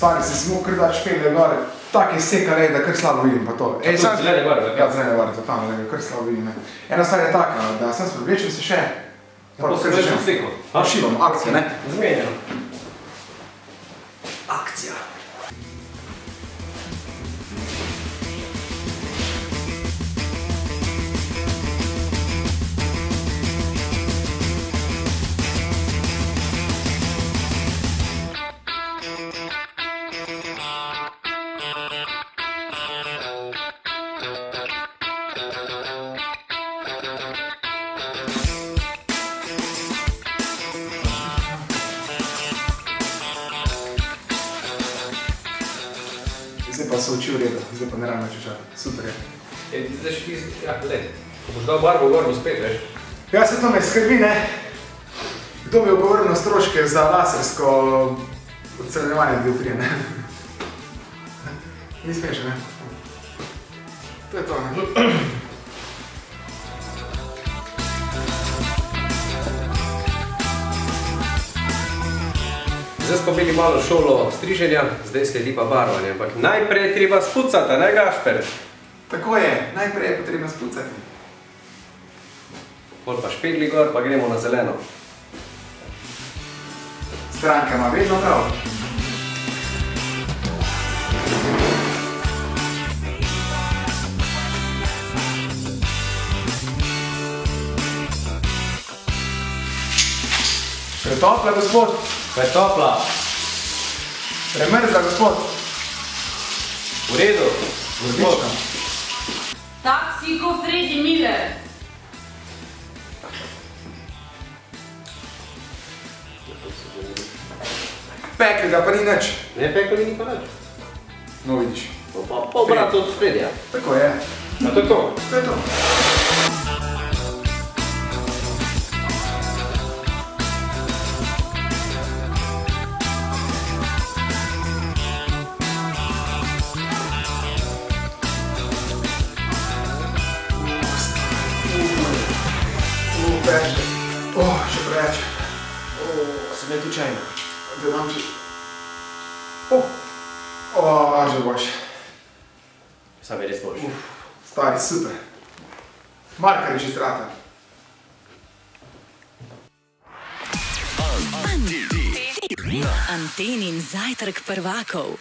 Stari se samo kar dač špelje gor, tak je seka lej, da kar slabo vidim pa to. A to zelene gor, da? Ja, zelene gor, totalno lej, kar slabo vidim. Ena stvar je taka, da sem spreblečem se še. Pa se veš v sliku. Pošiljam, akcija, ne? Zmenjam. Akcija. Zdaj pa so oči v redu, zdaj pa ne ravno čečati. Super je. Zdaj še ti, ja, lej, ko boš dal barvo gor, bo spet, veš? Ja, se to me skrbi, ne? Kdo bi opovrnil stroške za lasersko odstranjevanje dioptrije, ne? Ni smešno, ne? To je to, ne? Zdaj smo imeli malo šolo striženja, zdaj sledi pa barvanje, ampak najprej je treba spucati, ne Gašper? Tako je, najprej je potrebno spucati. Pol pa špegli gor, pa gremo na zeleno. Stranka ima vedno prav. Pretopla, gospod. Pretopla. Premrzla, gospod. V redu, gospod. Taksiko Fredi Miller. Peklega pa ni nič. Ne, pekli ni pa nič. No, vidiš. Pa obrat od Fredija. Tako je. A to je to? To je to. Peče. Še preveč. Se ne tučajno. Da dam že... že boljše. Sam je res boljše. Stari, super. Marka registrata. Antenin zajtrk prvakov.